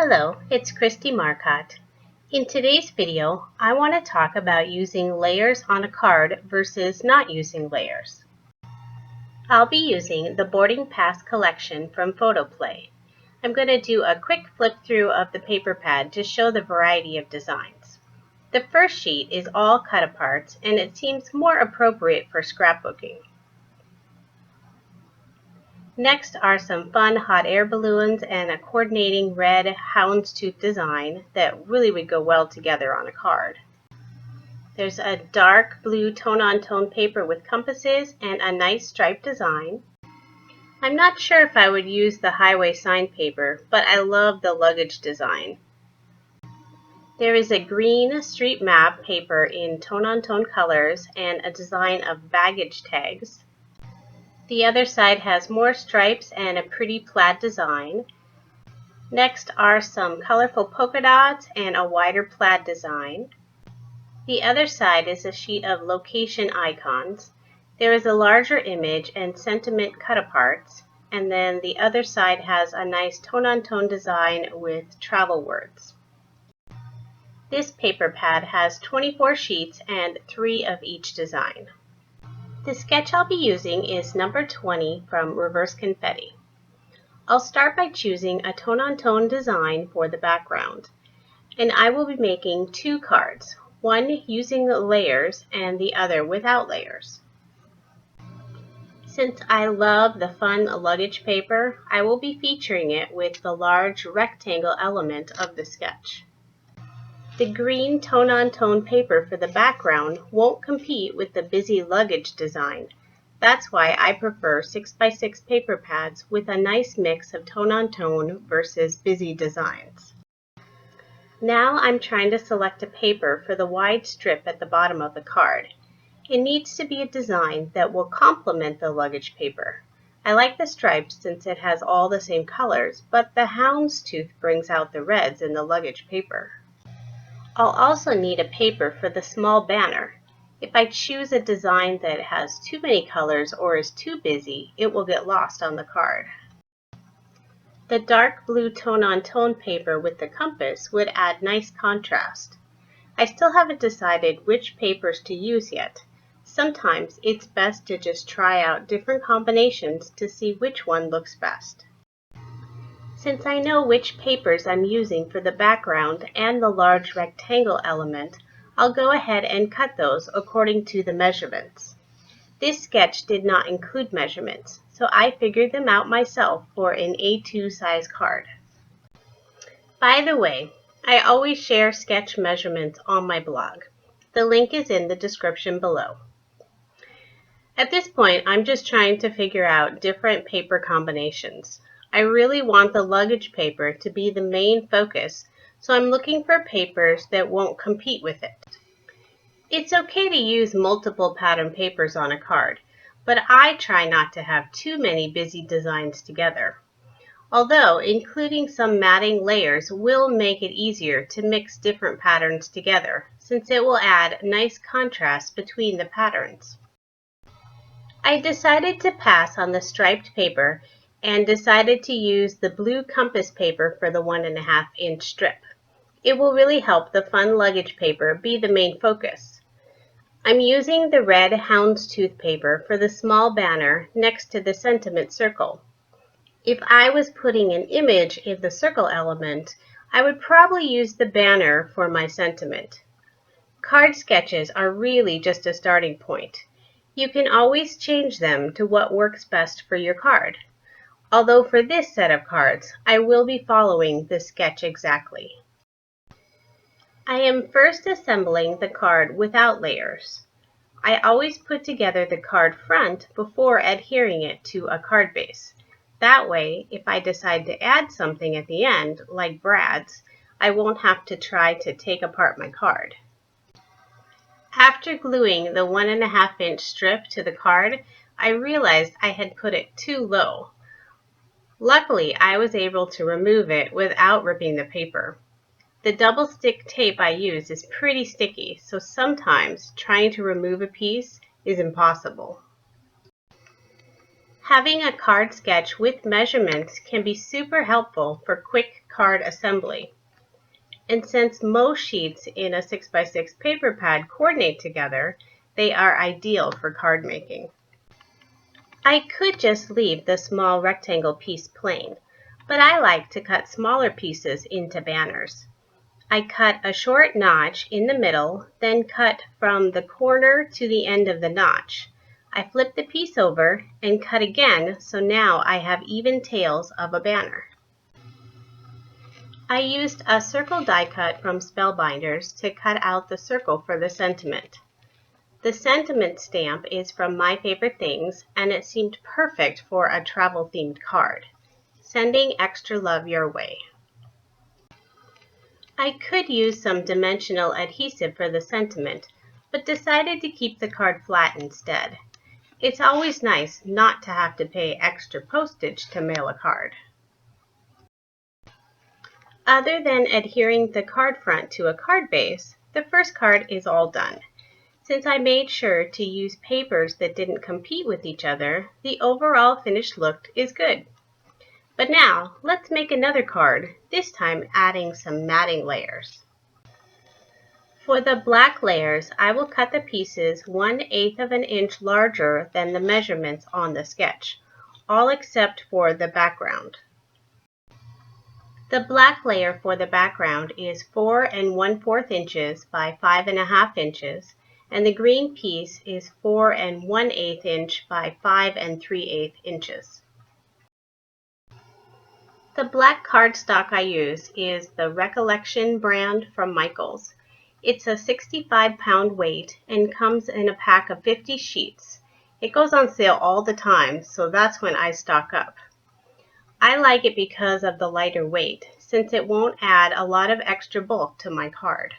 Hello, it's Kristie Marcotte. In today's video, I want to talk about using layers on a card versus not using layers. I'll be using the boarding pass collection from PhotoPlay. I'm going to do a quick flip through of the paper pad to show the variety of designs. The first sheet is all cut aparts and it seems more appropriate for scrapbooking. Next are some fun hot air balloons and a coordinating red houndstooth design that really would go well together on a card. There's a dark blue tone-on-tone paper with compasses and a nice striped design. I'm not sure if I would use the highway sign paper, but I love the luggage design. There is a green street map paper in tone-on-tone colors and a design of baggage tags. The other side has more stripes and a pretty plaid design. Next are some colorful polka dots and a wider plaid design. The other side is a sheet of location icons. There is a larger image and sentiment cut aparts, and then the other side has a nice tone-on-tone design with travel words. This paper pad has 24 sheets and 3 of each design. The sketch I'll be using is number 20 from Reverse Confetti. I'll start by choosing a tone-on-tone design for the background, and I will be making 2 cards, one using layers and the other without layers. Since I love the fun luggage paper, I will be featuring it with the large rectangle element of the sketch. The green tone-on-tone paper for the background won't compete with the busy luggage design. That's why I prefer 6x6 paper pads with a nice mix of tone-on-tone versus busy designs. Now I'm trying to select a paper for the wide strip at the bottom of the card. It needs to be a design that will complement the luggage paper. I like the stripes since it has all the same colors, but the houndstooth brings out the reds in the luggage paper. I'll also need a paper for the small banner. If I choose a design that has too many colors or is too busy, it will get lost on the card. The dark blue tone-on-tone paper with the compass would add nice contrast. I still haven't decided which papers to use yet. Sometimes it's best to just try out different combinations to see which one looks best. Since I know which papers I'm using for the background and the large rectangle element, I'll go ahead and cut those according to the measurements. This sketch did not include measurements, so I figured them out myself for an A2 size card. By the way, I always share sketch measurements on my blog. The link is in the description below. At this point, I'm just trying to figure out different paper combinations. I really want the luggage paper to be the main focus, so I'm looking for papers that won't compete with it. It's okay to use multiple pattern papers on a card, but I try not to have too many busy designs together. Although including some matting layers will make it easier to mix different patterns together, since it will add nice contrast between the patterns. I decided to pass on the striped paper and decided to use the blue compass paper for the 1.5 inch strip. It will really help the fun luggage paper be the main focus. I'm using the red houndstooth paper for the small banner next to the sentiment circle. If I was putting an image in the circle element, I would probably use the banner for my sentiment. Card sketches are really just a starting point. You can always change them to what works best for your card. Although for this set of cards, I will be following the sketch exactly. I am first assembling the card without layers. I always put together the card front before adhering it to a card base. That way, if I decide to add something at the end, like brads, I won't have to try to take apart my card. After gluing the 1.5 inch strip to the card, I realized I had put it too low. Luckily, I was able to remove it without ripping the paper. The double stick tape I use is pretty sticky, so sometimes trying to remove a piece is impossible. Having a card sketch with measurements can be super helpful for quick card assembly. And since most sheets in a 6x6 paper pad coordinate together, they are ideal for card making. I could just leave the small rectangle piece plain, but I like to cut smaller pieces into banners. I cut a short notch in the middle, then cut from the corner to the end of the notch. I flip the piece over and cut again, so now I have even tails of a banner. I used a circle die cut from Spellbinders to cut out the circle for the sentiment. The sentiment stamp is from My Favorite Things, and it seemed perfect for a travel-themed card. Sending extra love your way. I could use some dimensional adhesive for the sentiment, but decided to keep the card flat instead. It's always nice not to have to pay extra postage to mail a card. Other than adhering the card front to a card base, the first card is all done. Since I made sure to use papers that didn't compete with each other, the overall finished look is good. But now, let's make another card, this time adding some matting layers. For the black layers, I will cut the pieces 1/8 of an inch larger than the measurements on the sketch, all except for the background. The black layer for the background is 4 1/4 inches by 5 1/2 inches, and the green piece is 4 1/8 inch by 5 3/8 inches. The black cardstock I use is the Recollection brand from Michaels. It's a 65-pound weight and comes in a pack of 50 sheets. It goes on sale all the time, so that's when I stock up. I like it because of the lighter weight, since it won't add a lot of extra bulk to my card.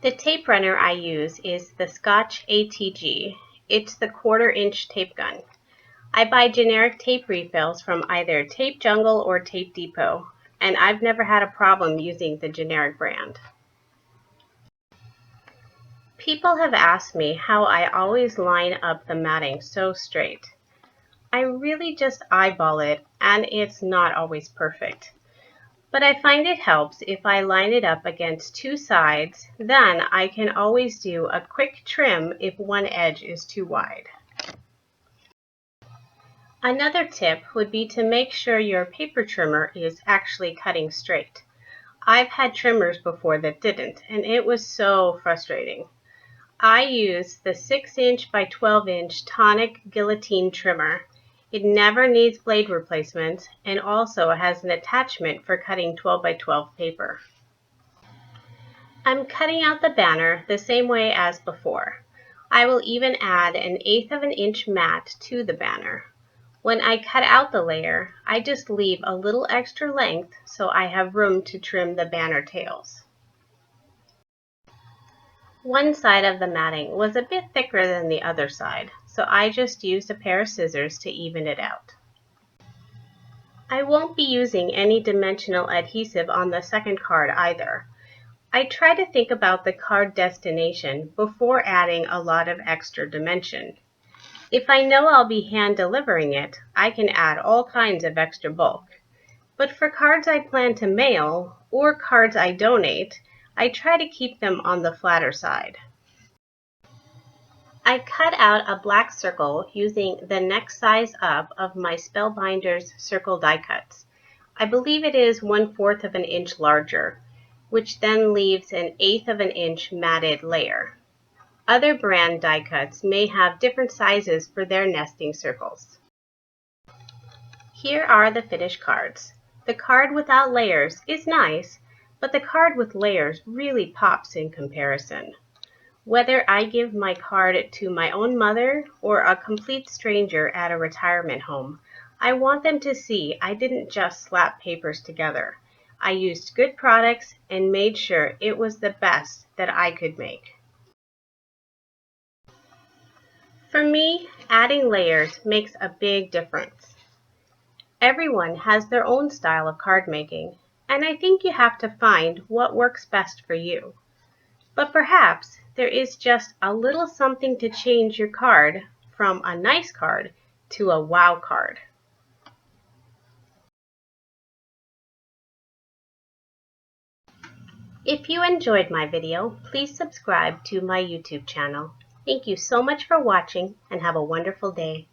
The tape runner I use is the Scotch ATG. It's the 1/4 inch tape gun. I buy generic tape refills from either Tape Jungle or Tape Depot, and I've never had a problem using the generic brand. People have asked me how I always line up the matting so straight. I really just eyeball it, and it's not always perfect. But I find it helps if I line it up against two sides, then I can always do a quick trim if one edge is too wide. Another tip would be to make sure your paper trimmer is actually cutting straight. I've had trimmers before that didn't, and it was so frustrating. I use the 6-inch by 12-inch tonic guillotine trimmer. It never needs blade replacements and also has an attachment for cutting 12 by 12 paper. I'm cutting out the banner the same way as before. I will even add 1/8 of an inch mat to the banner. When I cut out the layer, I just leave a little extra length so I have room to trim the banner tails. One side of the matting was a bit thicker than the other side, so I just used a pair of scissors to even it out. I won't be using any dimensional adhesive on the second card either. I try to think about the card destination before adding a lot of extra dimension. If I know I'll be hand delivering it, I can add all kinds of extra bulk. But for cards I plan to mail or cards I donate, I try to keep them on the flatter side. I cut out a black circle using the next size up of my Spellbinders circle die cuts. I believe it is 1/4 of an inch larger, which then leaves 1/8 of an inch matted layer. Other brand die cuts may have different sizes for their nesting circles. Here are the finished cards. The card without layers is nice, but the card with layers really pops in comparison. Whether I give my card to my own mother or a complete stranger at a retirement home, I want them to see I didn't just slap papers together. I used good products and made sure it was the best that I could make. For me, adding layers makes a big difference. Everyone has their own style of card making, and I think you have to find what works best for you. But perhaps there is just a little something to change your card from a nice card to a wow card. If you enjoyed my video, please subscribe to my YouTube channel. Thank you so much for watching and have a wonderful day.